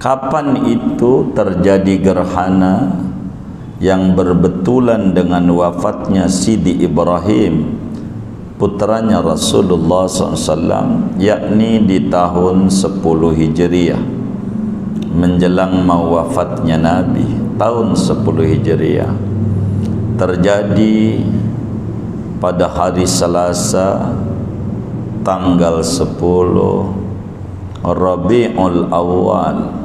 Kapan itu terjadi gerhana yang berbetulan dengan wafatnya Sidi Ibrahim, putranya Rasulullah SAW, yakni di tahun 10 Hijriah, menjelang mau wafatnya Nabi, tahun 10 Hijriah. Terjadi pada hari Selasa, tanggal 10 Rabiul Awal,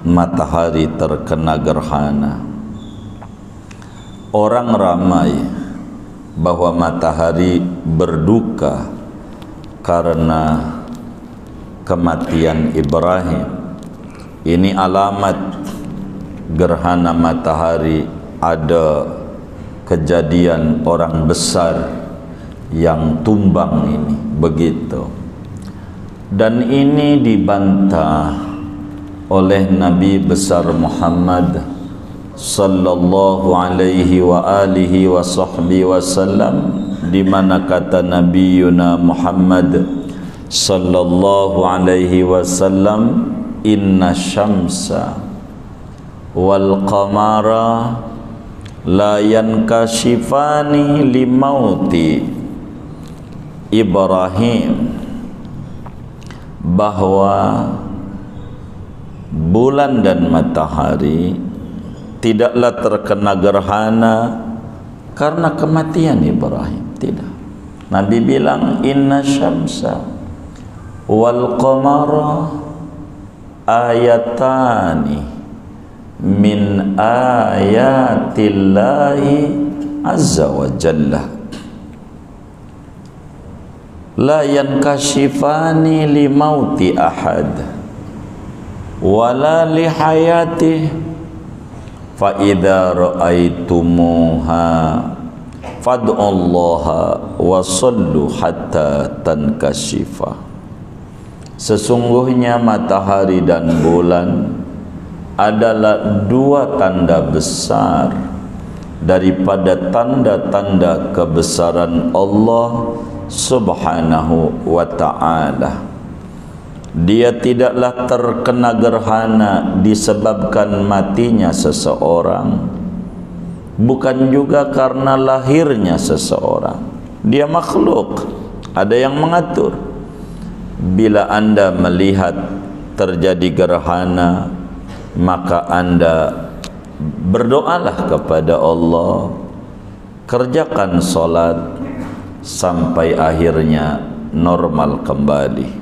matahari terkena gerhana. Orang ramai bahwa matahari berduka karena kematian Ibrahim. Ini alamat gerhana matahari, ada kejadian orang besar yang tumbang ini, begitu. Dan ini dibantah oleh Nabi besar Muhammad sallallahu alaihi wa alihi wa sahbihi wasallam, di mana kata Nabi Yuna Muhammad sallallahu alaihi wasallam, inna syamsa wal qamara la yankashifani limauti Ibrahim, bahwa bulan dan matahari tidaklah terkena gerhana karena kematian Ibrahim. Tidak. Nabi bilang inna syamsa wal qamara ayatani min ayatillahi azza wa jalla la yankashifani li mauti ahad wala li hayatih fa idza ra'aitumuha fad'ullaha wa sallu hatta tankashifa. Sesungguhnya matahari dan bulan adalah dua tanda besar daripada tanda-tanda kebesaran Allah Subhanahu wa ta'ala. Dia tidaklah terkena gerhana disebabkan matinya seseorang, bukan juga karena lahirnya seseorang. Dia makhluk, ada yang mengatur. Bila Anda melihat terjadi gerhana, maka Anda berdoalah kepada Allah, kerjakan solat sampai akhirnya normal kembali.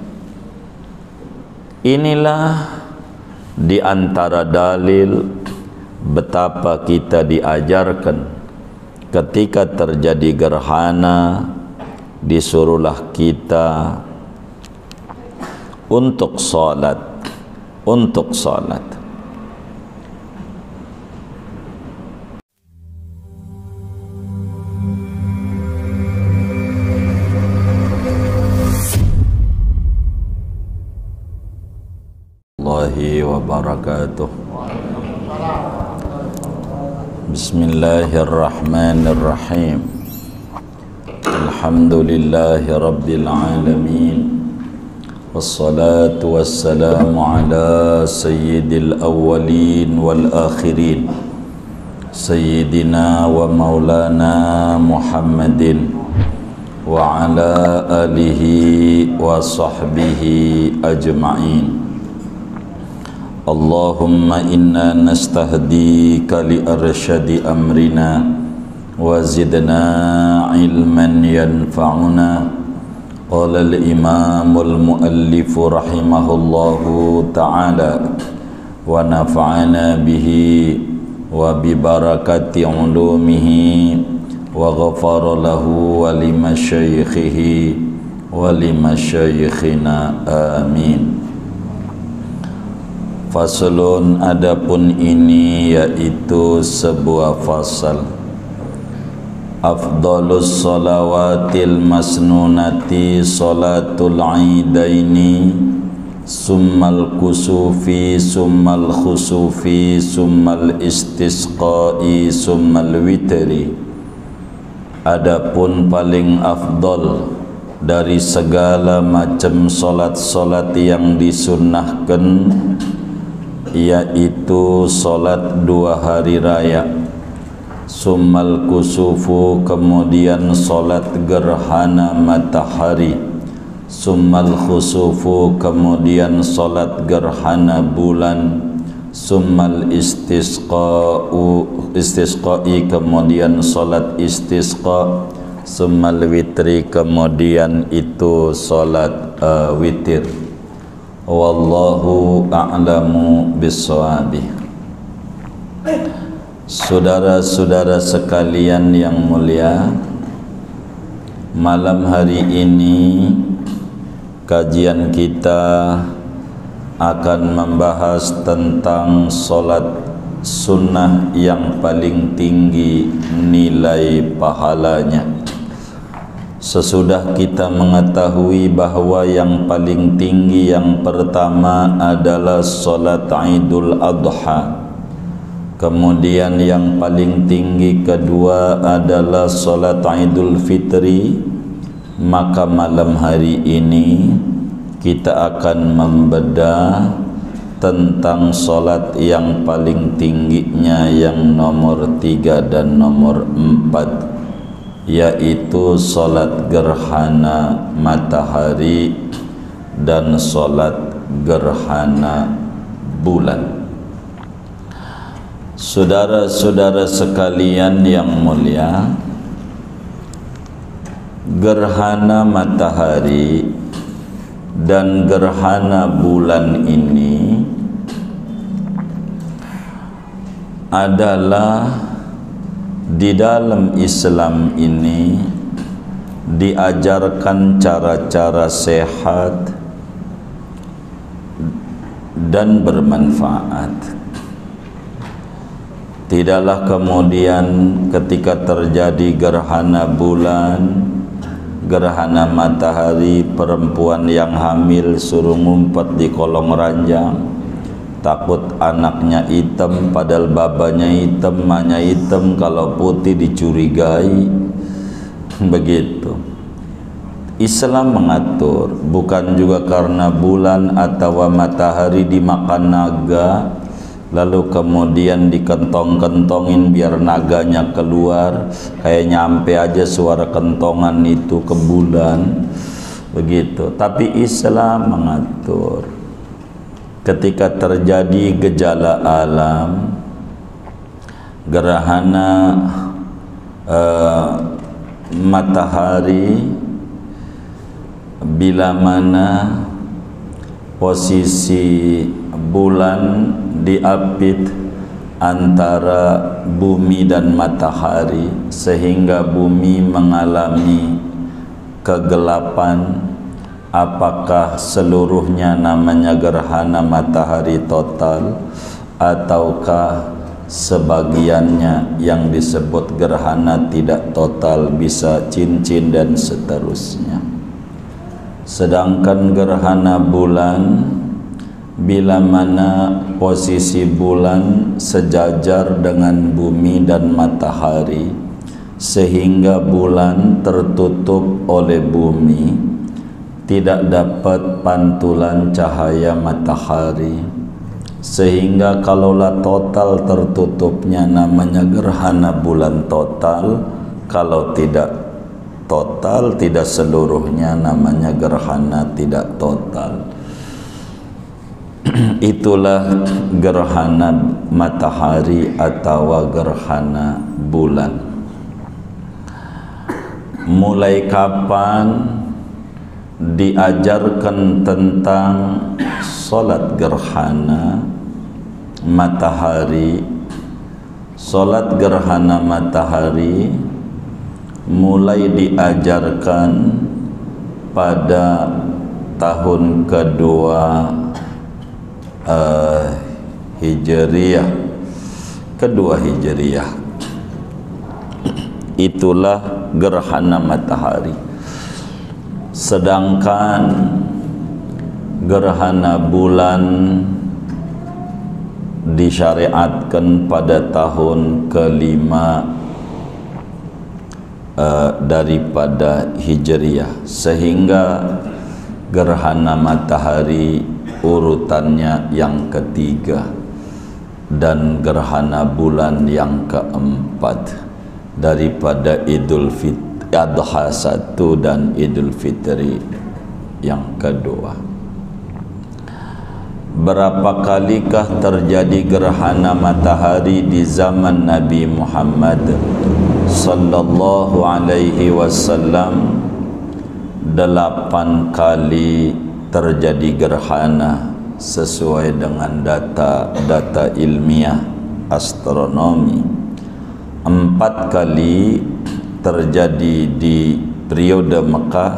Inilah di antara dalil betapa kita diajarkan ketika terjadi gerhana, disuruhlah kita untuk salat, untuk salat. Wabarakatuh. Bismillahirrahmanirrahim. Alhamdulillahi rabbil alamin. Wassalatu wassalamu ala sayyidil awwalin wal akhirin, sayyidina wa maulana Muhammadin wa ala alihi wa sahbihi ajma'in. Allahumma inna nastahdika li arsyadi amrina wa zidna ilman yanfa'una. Qala al-imamul muallifu rahimahullahu ta'ala wa nafa'ana bihi wa bibarakati ulumihi wa ghafara lahu wa limasyaikhihi wa limasyaikhina amin. Faslun, adapun ini yaitu sebuah fasal. Afdalus salawatil masnunati salatul aidaini summal kusufi summal khusufi summal istisqai summal witri. Adapun paling afdal dari segala macam solat-solat yang disunnahkan, yaitu solat 2 hari raya, summal kusufu, kemudian solat gerhana matahari, summal khusufu, kemudian solat gerhana bulan, summal istisqa'i, kemudian solat istisqa, summal witri, kemudian itu solat witir. Wallahu a'lamu bissawabih. Saudara-saudara sekalian yang mulia, malam hari ini kajian kita akan membahas tentang solat sunnah yang paling tinggi nilai pahalanya. Sesudah kita mengetahui bahwa yang paling tinggi yang pertama adalah solat Idul Adha, kemudian yang paling tinggi kedua adalah solat Idul Fitri, maka malam hari ini kita akan membedah tentang solat yang paling tingginya, yang nomor 3 dan nomor 4, yaitu solat gerhana matahari dan solat gerhana bulan. Saudara-saudara sekalian yang mulia, gerhana matahari dan gerhana bulan ini adalah di dalam Islam ini diajarkan cara-cara sehat dan bermanfaat. Tidaklah kemudian ketika terjadi gerhana bulan, gerhana matahari, perempuan yang hamil suruh ngumpet di kolong ranjang, takut anaknya hitam padahal babanya hitam, emaknya hitam, kalau putih dicurigai. Begitu Islam mengatur, bukan juga karena bulan atau matahari dimakan naga lalu kemudian dikentong-kentongin biar naganya keluar, kayak nyampe aja suara kentongan itu ke bulan. Begitu. Tapi Islam mengatur, ketika terjadi gejala alam, gerhana matahari, bila mana posisi bulan diapit antara bumi dan matahari sehingga bumi mengalami kegelapan, apakah seluruhnya namanya gerhana matahari total ataukah sebagiannya yang disebut gerhana tidak total, bisa cincin dan seterusnya. Sedangkan gerhana bulan, bila mana posisi bulan sejajar dengan bumi dan matahari sehingga bulan tertutup oleh bumi, tidak dapat pantulan cahaya matahari, sehingga kalaulah total tertutupnya namanya gerhana bulan total, kalau tidak total, tidak seluruhnya namanya gerhana tidak total. Itulah gerhana matahari atau gerhana bulan. Mulai kapan diajarkan tentang solat gerhana matahari? Solat gerhana matahari mulai diajarkan pada tahun kedua Hijriyah, kedua Hijriyah. Itulah gerhana matahari. Sedangkan gerhana bulan disyariatkan pada tahun kelima daripada Hijriyah, sehingga gerhana matahari urutannya yang ketiga dan gerhana bulan yang keempat daripada Idul Adha 1 dan Idul Fitri yang kedua. Berapa kalikah terjadi gerhana matahari di zaman Nabi Muhammad sallallahu alaihi wasallam? 8 kali terjadi gerhana sesuai dengan data ilmiah astronomi. 4 kali terjadi di periode Mekah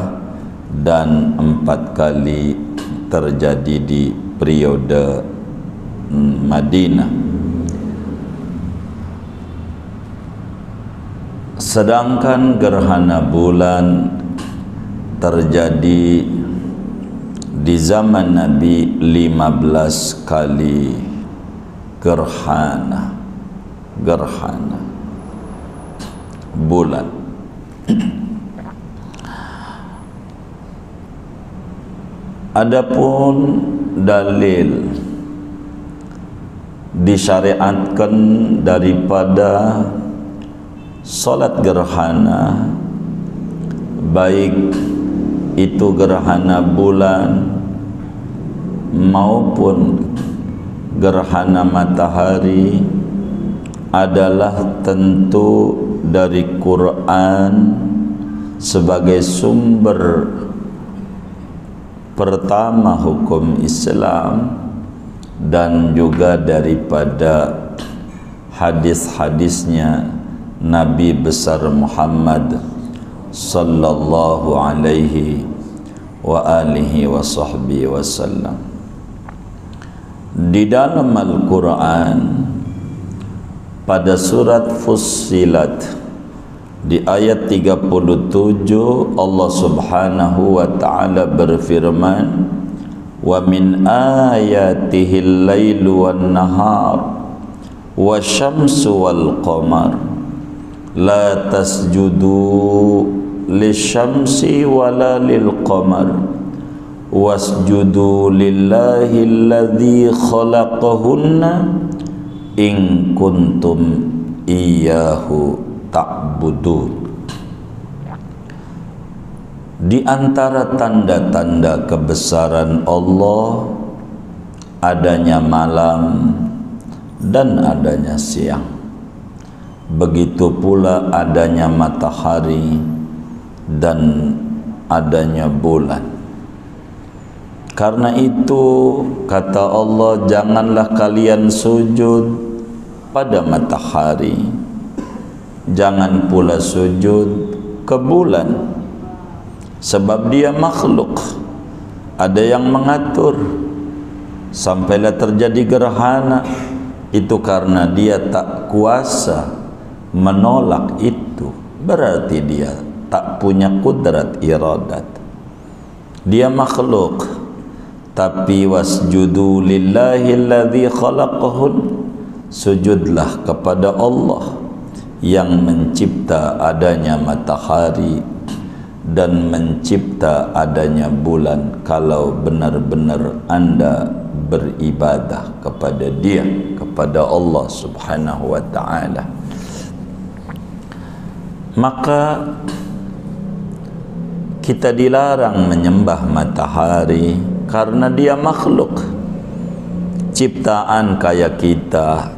dan 4 kali terjadi di periode Madinah. Sedangkan gerhana bulan terjadi di zaman Nabi 15 kali gerhana bulan. Adapun dalil disyariatkan daripada solat gerhana, baik itu gerhana bulan maupun gerhana matahari, adalah tentu dari Quran sebagai sumber pertama hukum Islam, dan juga daripada hadis-hadisnya Nabi besar Muhammad sallallahu alaihi wa alihi wa sahbihi wasallam. Di dalam Al-Quran pada surat Fussilat di ayat 37 Allah subhanahu wa ta'ala berfirman, wa min ayatihi al-lailu wan-nahar wasyamsu wal-qamar la tasjudu lisyamsi wala lil-qamar wasjudu lillahi alladhi khalaqahunna in kuntum iyyahu ta'budun. Di antara tanda-tanda kebesaran Allah adanya malam dan adanya siang. Begitu pula adanya matahari dan adanya bulan. Karena itu kata Allah, janganlah kalian sujud pada matahari, jangan pula sujud ke bulan, sebab dia makhluk. Ada yang mengatur sampailah terjadi gerhana, itu karena dia tak kuasa menolak itu, berarti dia tak punya kudrat iradat, dia makhluk. Tapi wasjudu lillahi alladhi khalaqahun, sujudlah kepada Allah yang mencipta adanya matahari dan mencipta adanya bulan, kalau benar-benar anda beribadah kepada dia, kepada Allah subhanahu wa ta'ala. Maka kita dilarang menyembah matahari karena dia makhluk ciptaan kayak kita.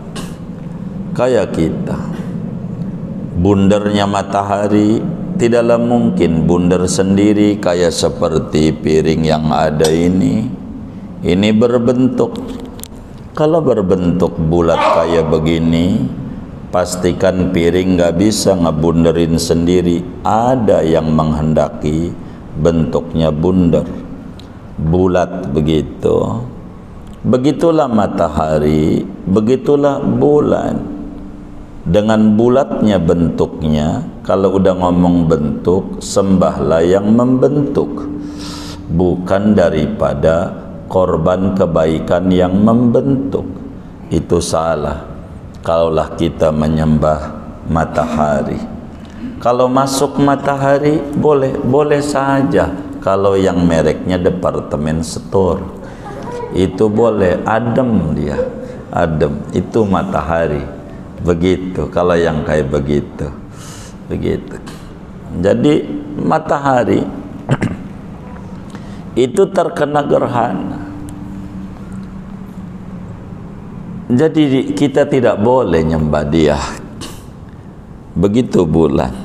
Bundernya matahari tidaklah mungkin bundar sendiri kayak seperti piring yang ada ini. Ini berbentuk, kalau berbentuk bulat kayak begini, pastikan piring gak bisa ngebunderin sendiri. Ada yang menghendaki bentuknya bundar, bulat begitu. Begitulah matahari, begitulah bulan. Dengan bulatnya bentuknya, kalau udah ngomong bentuk, sembahlah yang membentuk, bukan daripada korban kebaikan yang membentuk. Itu salah kalaulah kita menyembah matahari. Kalau masuk matahari boleh saja. Kalau yang mereknya departemen store itu boleh, adem dia, adem, itu matahari. Begitu kalau yang kayak begitu. Jadi matahari itu terkena gerhana. Jadi kita tidak boleh nyembah dia. Begitu bulan.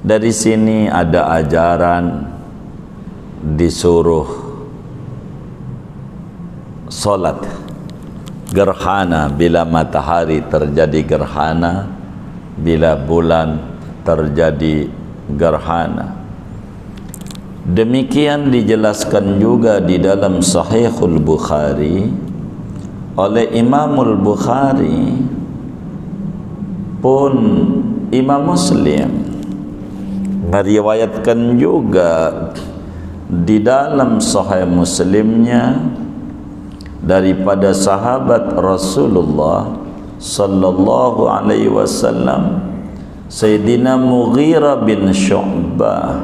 Dari sini ada ajaran disuruh solat gerhana bila matahari terjadi gerhana, bila bulan terjadi gerhana. Demikian dijelaskan juga di dalam Sahihul Bukhari oleh Imamul Bukhari pun Imam Muslim meriwayatkan juga di dalam Sahih Muslimnya daripada sahabat Rasulullah sallallahu alaihi wasallam Sayyidina Mughirah bin Syu'bah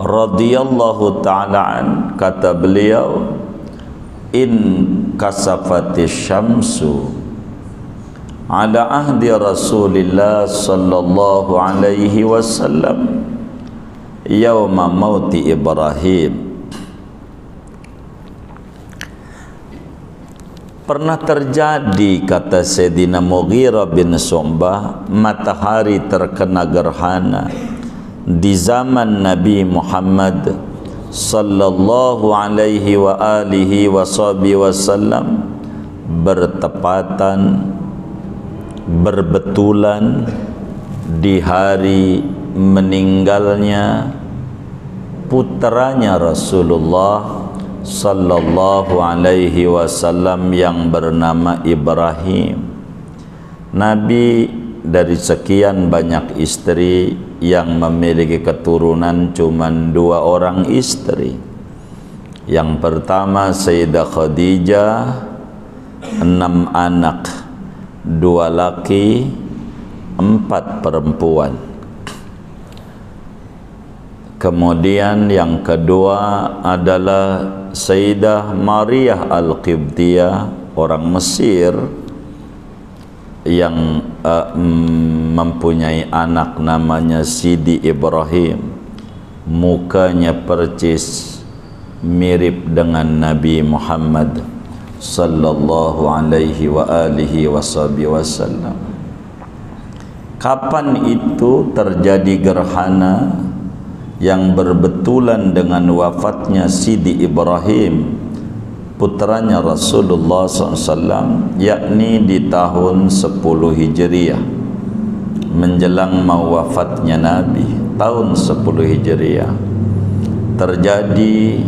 radhiyallahu ta'ala an, kata beliau, in kasafatis syamsu ala ahdi Rasulillah sallallahu alaihi wasallam yauma mauti Ibrahim. Pernah terjadi, kata Sayyidina Mughirah bin Syu'bah, matahari terkena gerhana di zaman Nabi Muhammad sallallahu alaihi wa alihi wasallam, bertepatan, berbetulan di hari meninggalnya putranya Rasulullah sallallahu alaihi wasallam yang bernama Ibrahim. Nabi dari sekian banyak istri yang memiliki keturunan cuma 2 orang istri. Yang pertama Sayyidah Khadijah, 6 anak, 2 laki, 4 perempuan. Kemudian yang kedua adalah Sayyidah Maryah Al-Qibtiyah, orang Mesir, yang mempunyai anak namanya Sidi Ibrahim. Mukanya percis mirip dengan Nabi Muhammad sallallahu alaihi wa alihi wasallam. Kapan itu terjadi gerhana yang berbetulan dengan wafatnya Sidi Ibrahim, putranya Rasulullah SAW, yakni di tahun 10 Hijriah, menjelang mau wafatnya Nabi, tahun 10 Hijriah. Terjadi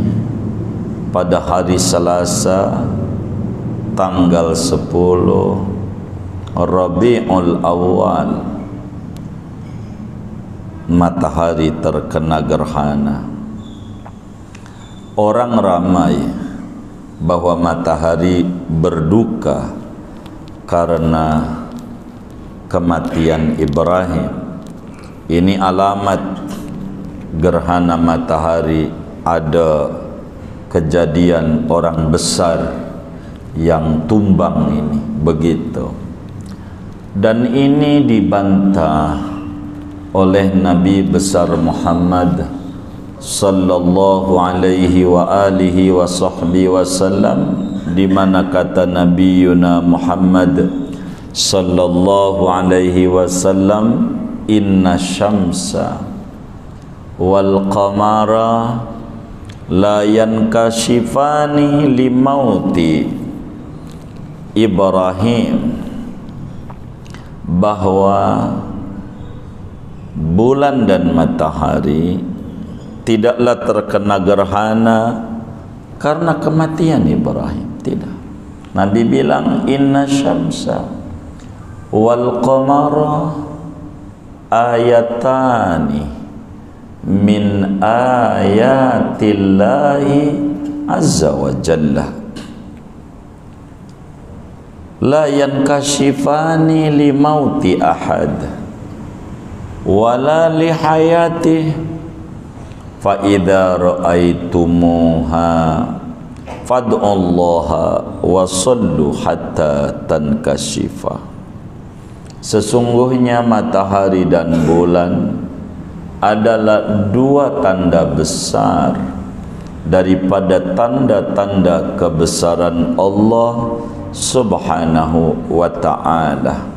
pada hari Selasa tanggal 10 Rabiul Awal, matahari terkena gerhana. Orang ramai bahwa matahari berduka karena kematian Ibrahim. Ini alamat gerhana matahari, ada kejadian orang besar yang tumbang ini, begitu. Dan ini dibantah oleh Nabi besar Muhammad sallallahu alaihi wa alihi wa sahbihi wasallam, di mana kata Nabi Yuna Muhammad sallallahu alaihi wasallam, inna syamsa wal qamara la yankashifani limauti Ibrahim, bahwa bulan dan matahari tidaklah terkena gerhana karena kematian Ibrahim. Tidak. Nabi bilang inna syamsa wal qamara ayatani min ayatillahi azza wa jalla la yankashifani li mauti ahad. wala li hayati fa idza ra'aitumuha fad'ullaha wa sallu hatta tankashifa. Sesungguhnya matahari dan bulan adalah dua tanda besar daripada tanda-tanda kebesaran Allah Subhanahu wa ta'ala.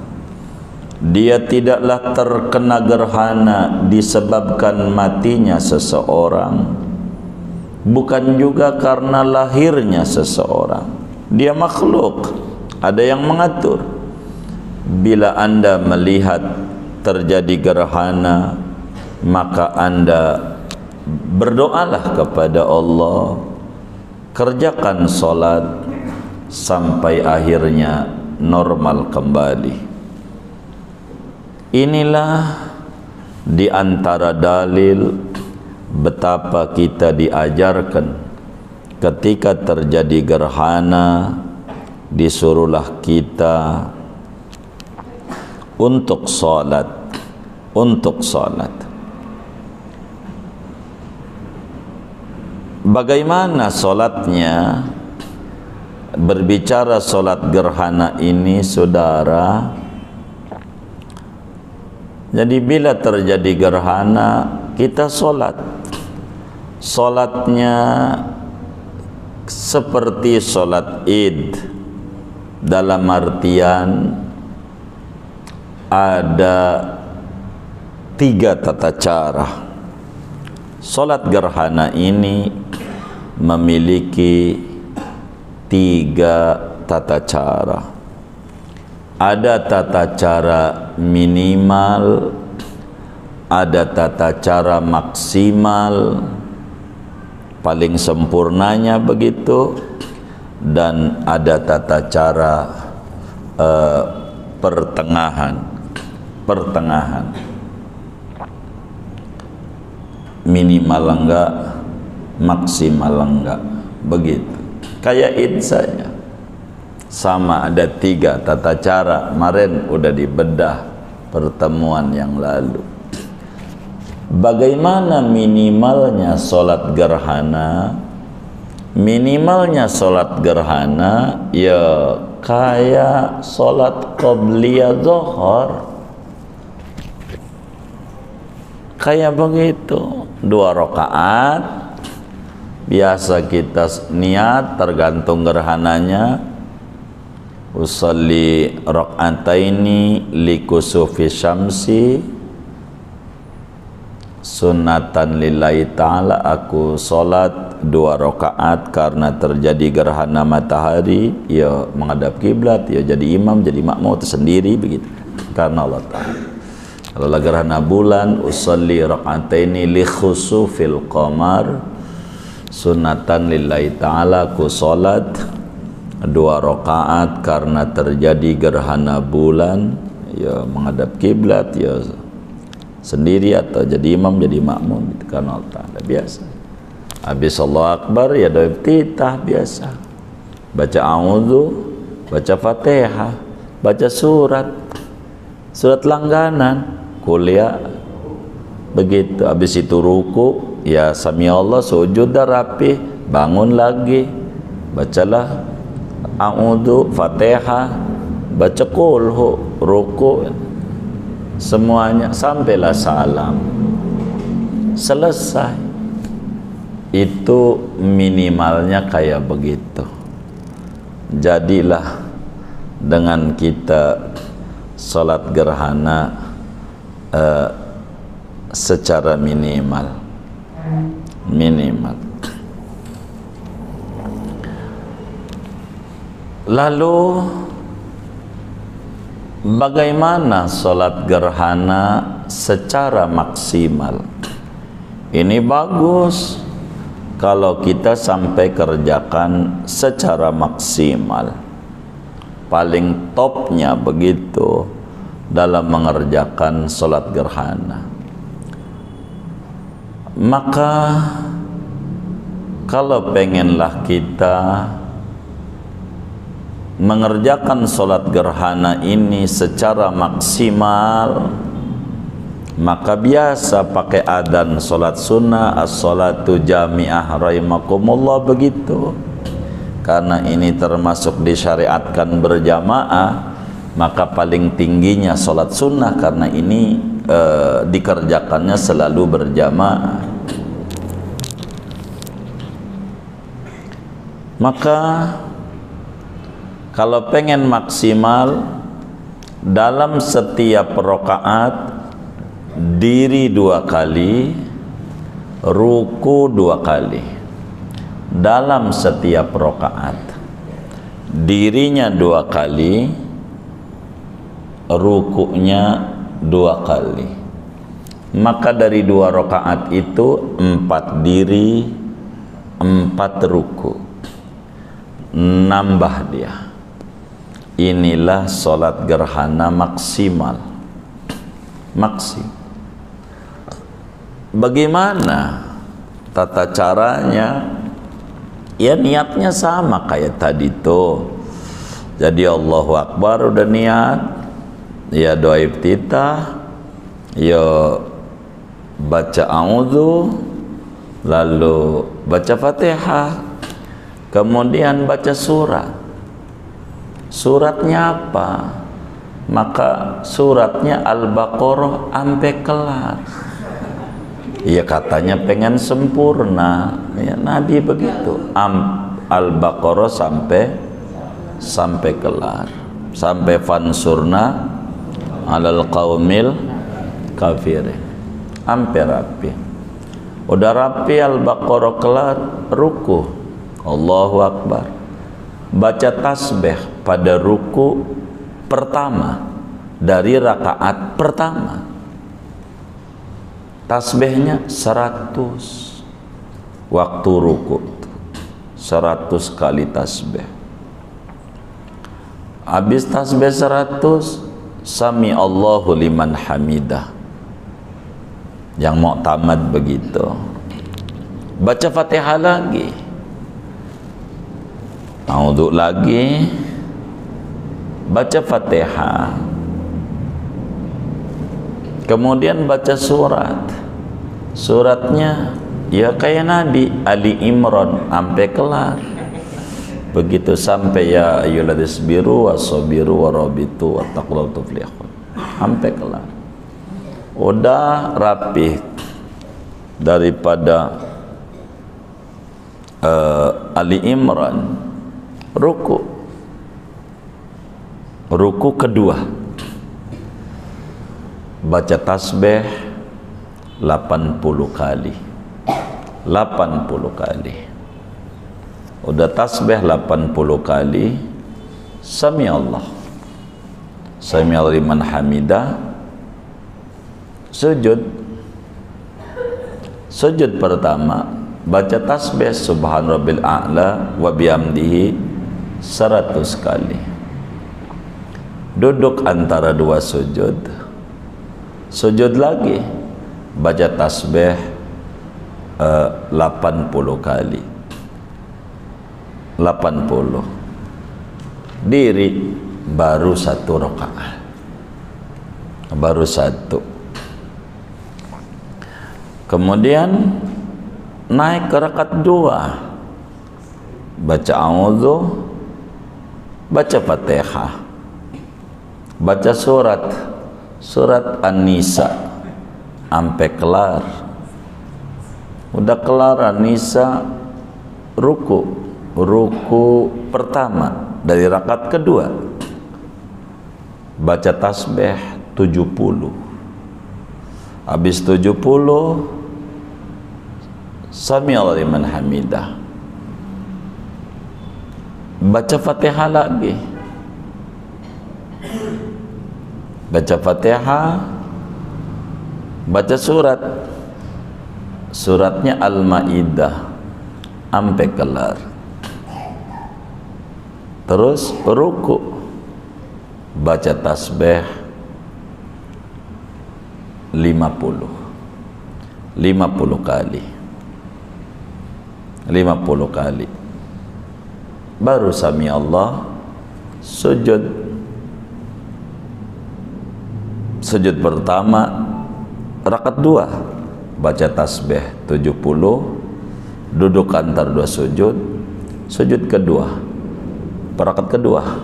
Dia tidaklah terkena gerhana disebabkan matinya seseorang, bukan juga karena lahirnya seseorang. Dia makhluk, ada yang mengatur. Bila Anda melihat terjadi gerhana, maka Anda berdoalah kepada Allah, kerjakan solat sampai akhirnya normal kembali. Inilah di antara dalil betapa kita diajarkan ketika terjadi gerhana, disuruhlah kita untuk salat, untuk salat. Bagaimana salatnya? Berbicara salat gerhana ini, saudara, jadi bila terjadi gerhana kita salat. Salatnya seperti salat Id, dalam artian ada 3 tata cara. Salat gerhana ini memiliki 3 tata cara. Ada tata cara minimal, ada tata cara maksimal, paling sempurnanya begitu, dan ada tata cara pertengahan. Minimal enggak, maksimal enggak, begitu. Kayak Id saja sama, ada 3 tata cara. Kemarin udah dibedah pertemuan yang lalu. Bagaimana minimalnya salat gerhana? Minimalnya salat gerhana ya kayak salat qabliyah zuhur, kayak begitu, 2 rakaat. Biasa kita niat tergantung gerhananya, usalli rak'ataini likusufi syamsi sunnatan lillahi ta'ala, aku salat 2 rakaat karena terjadi gerhana matahari, ya menghadap kiblat, ya jadi imam, jadi makmum tersendiri begitu karena Allah Ta'ala. Kalau gerhana bulan, usalli rak'ataini li khusufil qamar sunnatan lillahi ta'ala, aku salat 2 rakaat karena terjadi gerhana bulan, ya menghadap kiblat, ya sendiri atau jadi imam, jadi makmum gitu karena Allah Ta'ala. Biasa habis Allah Akbar ya doa iftitah biasa, baca a'udzu, baca Fatihah, baca surat langganan, kuliah begitu. Habis itu ruku, ya sami Allah, sujud dah rapi, bangun lagi, bacalah a'udzu, Fatihah, baca qul, ruku, semuanya sampailah salam, selesai. Itu minimalnya kayak begitu. Jadilah dengan kita salat gerhana secara minimal. Lalu bagaimana salat gerhana secara maksimal? Ini bagus kalau kita sampai kerjakan secara maksimal. Paling topnya begitu dalam mengerjakan salat gerhana. Maka kalau pengenlah kita mengerjakan salat gerhana ini secara maksimal, Maka biasa pakai adzan salat sunnah, as-salatu jami'ah rahimakumullah begitu. Karena ini termasuk disyariatkan berjamaah, maka paling tingginya salat sunnah karena ini dikerjakannya selalu berjamaah. Maka kalau pengen maksimal dalam setiap rakaat, diri 2 kali, ruku 2 kali. Dalam setiap rakaat, dirinya 2 kali, rukunya 2 kali. Maka dari 2 rakaat itu 4 diri, 4 ruku. Nambah dia. Inilah sholat gerhana maksimal. Bagaimana tata caranya? Ya niatnya sama kayak tadi tuh. Jadi Allahu Akbar udah niat, ya doa iftitah, ya baca a'udzu, lalu baca Fatihah, kemudian baca surat. Suratnya apa? Maka suratnya Al-Baqarah sampai kelar. Ya katanya pengen sempurna, ya Nabi begitu. Al-Baqarah sampai kelar, sampai fansurna alal qaumil kafirin, sampai rapi. Udah rapi Al-Baqarah kelar, ruku, Allahu Akbar, baca tasbih pada ruku pertama dari rakaat pertama. Tasbihnya 100 waktu ruku, 100 kali tasbih. Habis tasbih 100, sami Allahu liman hamidah. Yang mau tamat begitu. Baca Fatihah lagi, a'udzu lagi, baca Fatihah, kemudian baca suratnya ya kayak Nabi Ali Imran sampai kelar begitu, sampai ya ayyuhalladzina sabiru wasabiru warabitu wattaqullaha tuflihun, sampai kelar. Udah rapi daripada Ali Imran, ruku kedua, baca tasbih 80 kali. 80 kali. Udah tasbih 80 kali, sami Allah, sami Allah liman hamidah, sujud pertama, baca tasbih subhan rabbil a'la wa bihamdihi 100 kali. Duduk antara 2 sujud lagi, baca tasbih 80 kali. 80. Diri baru 1 rakaat, baru 1. Kemudian naik ke rakaat 2, baca a'udzu, baca Fatihah, baca surat An-Nisa sampai kelar. Udah kelar An-Nisa, ruku pertama dari rakaat kedua, baca tasbih 70. Habis 70, sami Allah liman hamidah, baca Fatihah lagi, baca Fatihah, baca suratnya Al-Maidah sampai kelar. Terus ruku, baca tasbih 50 kali. 50 kali. Baru sami Allah, sujud pertama Rakaat 2 baca tasbih 70, duduk antar 2 sujud. Sujud kedua, rakaat kedua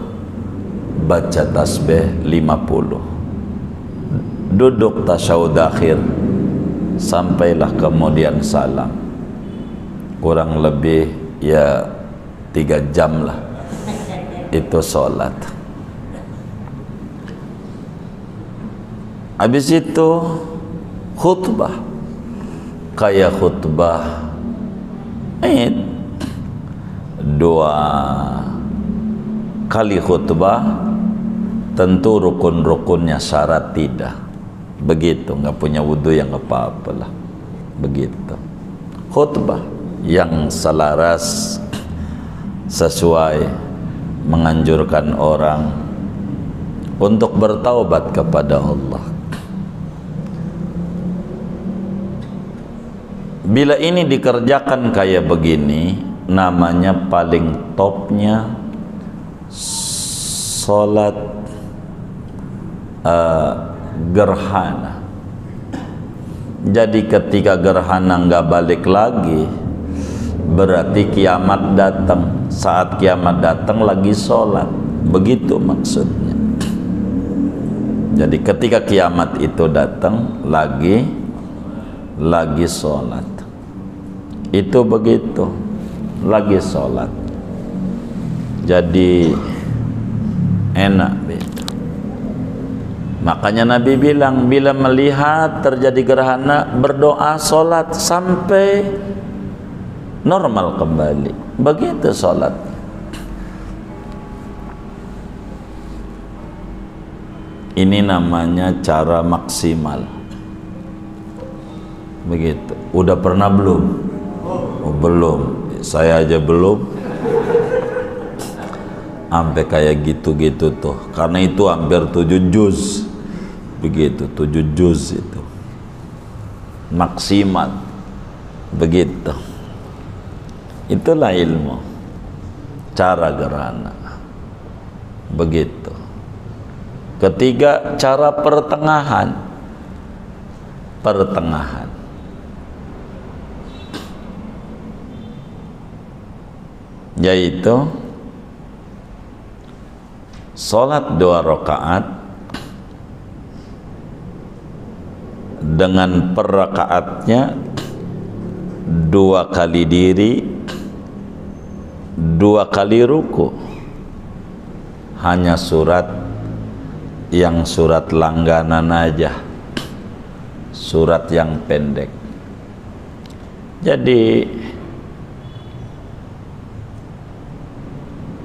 baca tasbih 50, duduk tasyahud akhir, sampailah kemudian salam. Kurang lebih ya 3 jam lah itu sholat. Habis itu khutbah, kayak khutbah Id, 2 kali khutbah. Tentu rukun-rukunnya syarat tidak begitu, nggak punya wudhu yang apa-apalah begitu. Khutbah yang selaras sesuai menganjurkan orang untuk bertaubat kepada Allah. Bila ini dikerjakan kayak begini, namanya paling topnya sholat gerhana. Jadi ketika gerhana nggak balik lagi, berarti kiamat datang. Saat kiamat datang lagi sholat, begitu maksudnya. Jadi ketika kiamat itu datang lagi sholat, itu begitu, lagi sholat. Jadi enak begitu. Makanya Nabi bilang, bila melihat terjadi gerhana, berdoa, sholat sampai normal kembali. Begitu sholat. Ini namanya cara maksimal. Begitu. Udah pernah belum? Oh, belum. Saya aja belum. Sampai kayak gitu-gitu tuh. Karena itu hampir 7 juz. Begitu, 7 juz itu. Maksimal. Begitu. Itulah ilmu. Cara gerhana. Begitu. Ketiga, cara pertengahan. Pertengahan. Yaitu sholat 2 rakaat dengan per rakaatnya 2 kali diri, 2 kali ruku. Hanya surat yang surat langganan aja, surat yang pendek. Jadi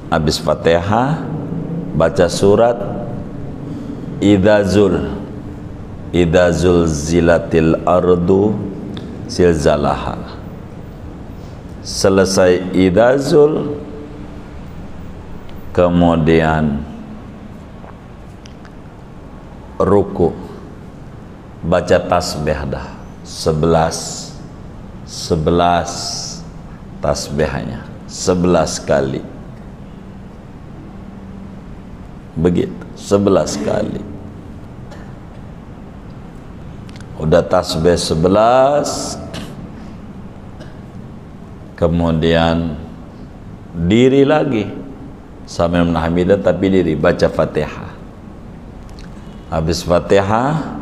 habis Fatihah baca surat Idza zulzilatil ardu zilzalaha. Selesai Idza zul, kemudian ruku, baca tasbih dah 11 tasbihnya 11 kali. Begitu, 11 kali. Udah tasbih 11, kemudian diri lagi sambil menahmidah, tapi diri baca Fatihah. Habis Fatihah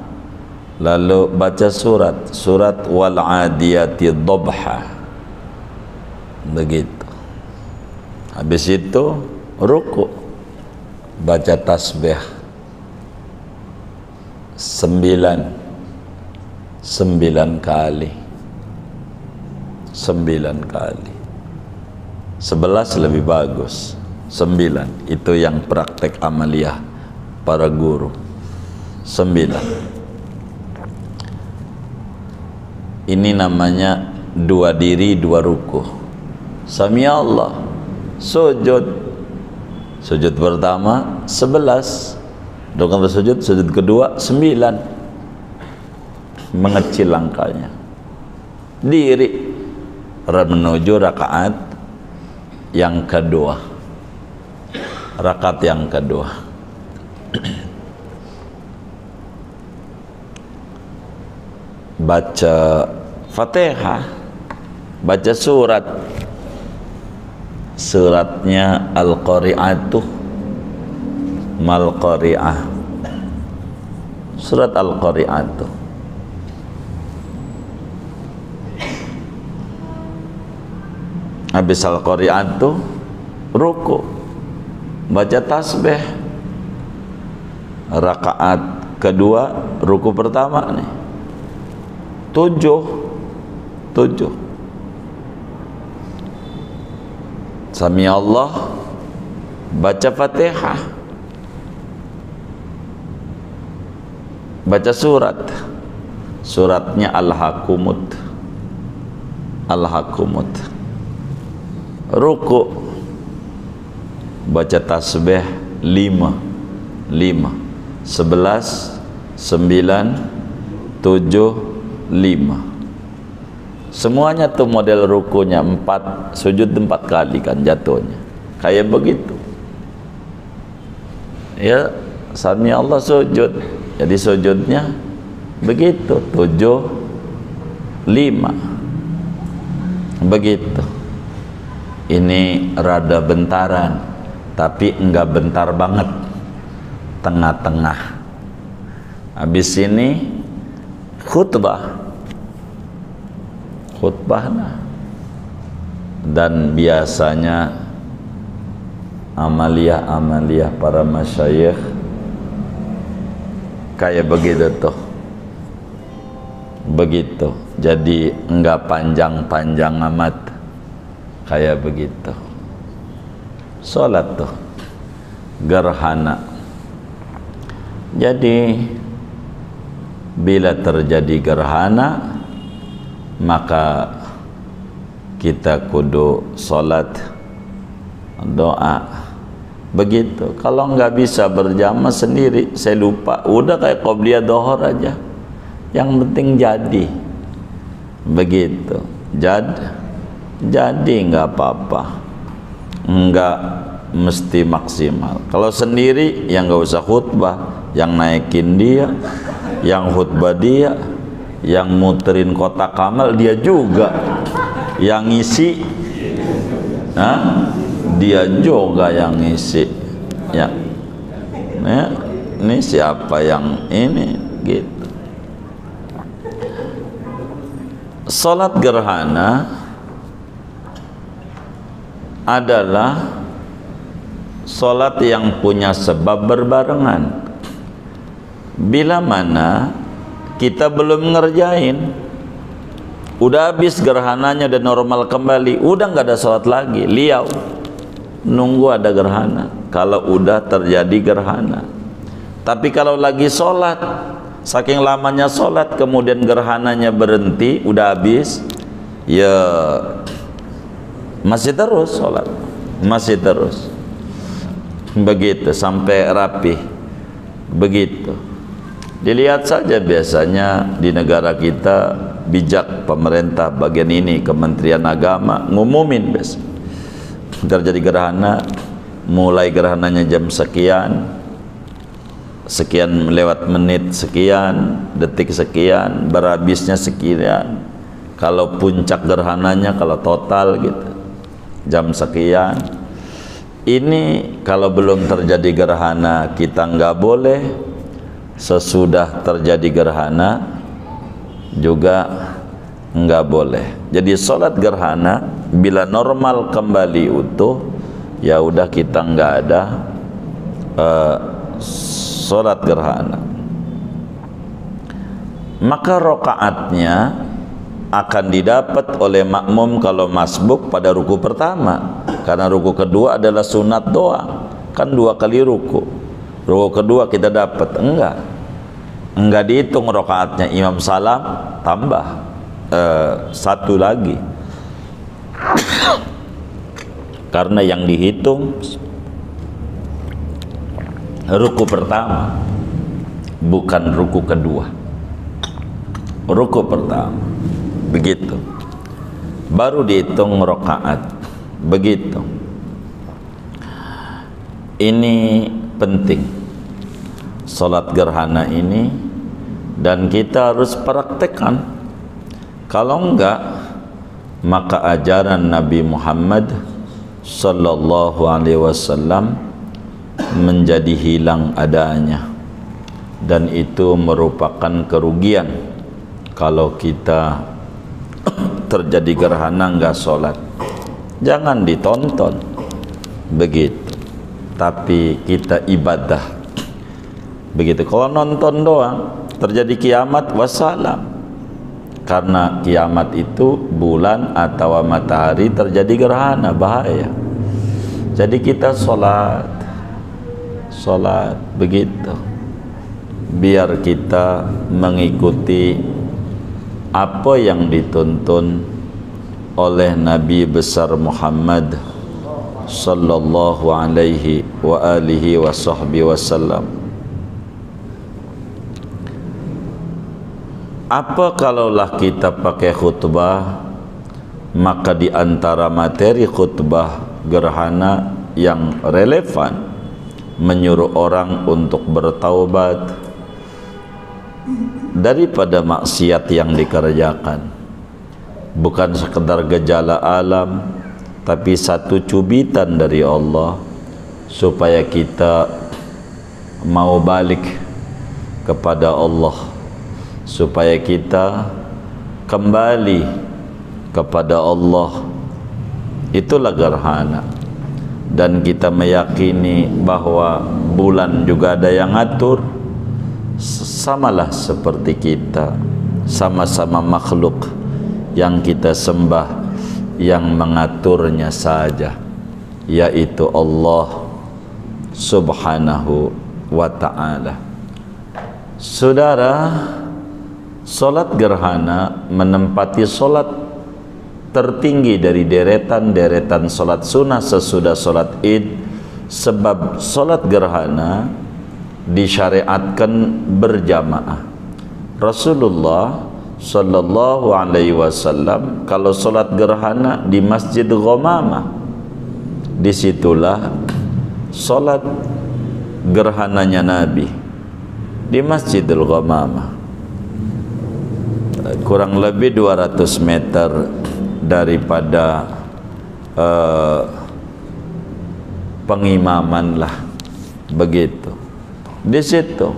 lalu baca surat wal adiyati dhabha. Begitu. Habis itu ruku, baca tasbih 9 kali. 9 kali. 11 lebih bagus. 9 itu yang praktek amaliyah para guru. 9. Ini namanya 2 diri 2 ruku. Sami Allah. Sujud pertama 11, rakaat sujud kedua 9, mengecil langkahnya, diri menuju rakaat yang kedua. Rakaat yang kedua baca Fatihah, baca suratnya Al-Qari'atuh Mal-Qari'ah, surat Al-Qari'atuh. Habis Al-Qari'atuh ruku, baca tasbih. Rakaat kedua, ruku pertama nih 7 Sami Allah, baca Fatihah, baca suratnya Al-Hakumut, ruku, baca tasbih 5, 11, 9, 7, 5. Semuanya tuh model rukunya 4, sujud 4 kali kan jatuhnya. Kayak begitu. Ya, Sami Allah sujud. Jadi sujudnya begitu, 7, 5. Begitu. Ini rada bentaran, tapi enggak bentar banget. Tengah-tengah. Habis ini khutbah. Dan biasanya amaliyah para masyayikh kayak begitu tuh, begitu. Jadi enggak panjang-panjang amat, kayak begitu. Salat tuh gerhana. Jadi bila terjadi gerhana, maka kita kudu salat, doa. Begitu. Kalau nggak bisa berjamaah sendiri, saya lupa, udah kayak qobliyah dohor aja, yang penting jadi. Begitu. Jadi nggak apa-apa, nggak mesti maksimal. Kalau sendiri, yang nggak usah khutbah, yang naikin dia, yang khutbah dia, yang muterin kotak amal dia juga, yang ngisi dia juga yang ngisi ya. Ini siapa yang ini gitu. Salat gerhana adalah salat yang punya sebab berbarengan. Bila mana kita belum ngerjain, udah habis gerhananya dan normal kembali, udah nggak ada sholat lagi, liau, nunggu ada gerhana. Kalau udah terjadi gerhana, tapi kalau lagi sholat, saking lamanya sholat, kemudian gerhananya berhenti, udah habis, ya masih terus sholat, masih terus, begitu sampai rapi, begitu. Dilihat saja biasanya di negara kita, bijak pemerintah bagian ini, Kementerian Agama ngumumin biasa terjadi gerhana, mulai gerhananya jam sekian, sekian lewat menit sekian, detik sekian, berhabisnya sekian. Kalau puncak gerhananya, kalau total gitu, jam sekian. Ini kalau belum terjadi gerhana kita nggak boleh. Sesudah terjadi gerhana juga nggak boleh. Jadi sholat gerhana bila normal kembali utuh, ya udah kita nggak ada sholat gerhana. Maka rokaatnya akan didapat oleh makmum kalau masbuk pada ruku pertama, karena ruku kedua adalah sunat doang, kan 2 kali ruku. Ruku kedua kita dapat, enggak dihitung rakaatnya. Imam salam tambah 1 lagi, karena yang dihitung ruku pertama, bukan ruku kedua. Ruku pertama, begitu, baru dihitung rakaat, begitu. Ini penting, salat gerhana ini, dan kita harus praktekkan. Kalau enggak, maka ajaran Nabi Muhammad sallallahu alaihi wasallam menjadi hilang adanya, dan itu merupakan kerugian kalau kita terjadi gerhana enggak sholat. Jangan ditonton begitu, tapi kita ibadah begitu. Kalau nonton doang terjadi kiamat, wassalam. Karena kiamat itu bulan atau matahari terjadi gerhana, bahaya. Jadi kita sholat begitu, biar kita mengikuti apa yang dituntun oleh Nabi besar Muhammad sallallahu alaihi wa alihi wa sahbihi wasallam. Apa kalaulah kita pakai khutbah, maka di antara materi khutbah gerhana yang relevan menyuruh orang untuk bertaubat daripada maksiat yang dikerjakan. Bukan sekedar gejala alam, tapi satu cubitan dari Allah supaya kita mau balik kepada Allah, supaya kita kembali kepada Allah. Itulah gerhana. Dan kita meyakini bahwa bulan juga ada yang ngatur, samalah seperti kita, sama-sama makhluk yang kita sembah, yang mengaturnya saja, yaitu Allah subhanahu wa ta'ala. Saudara, solat gerhana menempati solat tertinggi dari deretan-deretan solat sunnah sesudah solat id, sebab solat gerhana disyariatkan berjamaah. Rasulullah sallallahu alaihi wasallam kalau solat gerhana di Masjid Ghamamah, disitulah solat gerhananya Nabi, di Masjidil Ghamamah, kurang lebih 200 meter daripada pengimaman lah, begitu. Di situ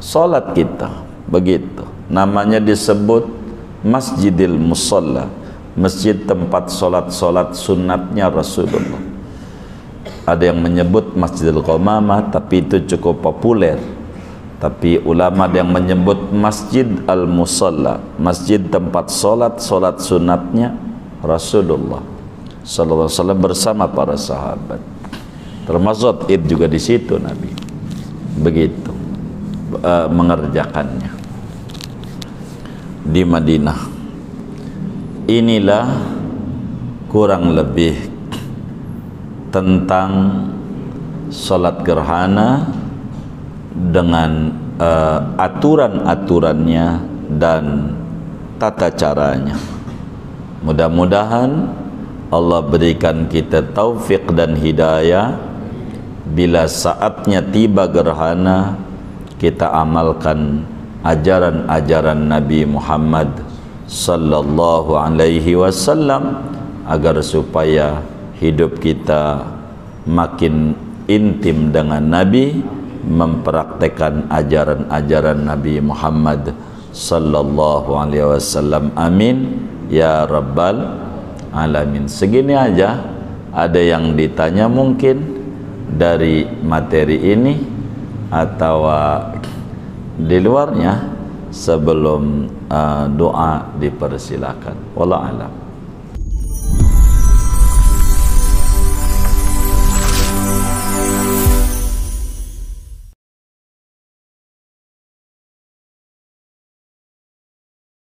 solat kita, begitu. Namanya disebut Masjidil Musalla, masjid tempat solat-solat sunatnya Rasulullah. Ada yang menyebut Masjidil Ghamamah, tapi itu cukup populer. Tapi ulama yang menyebut Masjid Al-Musalla, masjid tempat solat sunatnya Rasulullah sallallahu alaihi wasallam bersama para sahabat. Termasuk id juga di situ Nabi begitu mengerjakannya di Madinah. Inilah kurang lebih tentang solat gerhana dengan aturan-aturannya dan tata caranya. Mudah-mudahan Allah berikan kita taufik dan hidayah, bila saatnya tiba gerhana kita amalkan ajaran-ajaran Nabi Muhammad sallallahu alaihi wasallam, agar supaya hidup kita makin intim dengan Nabi, mempraktekkan ajaran-ajaran Nabi Muhammad sallallahu alaihi wasallam. Amin ya rabbal alamin. Segini aja. Ada yang ditanya mungkin dari materi ini atau di luarnya, sebelum doa dipersilakan. Wallahu a'lam.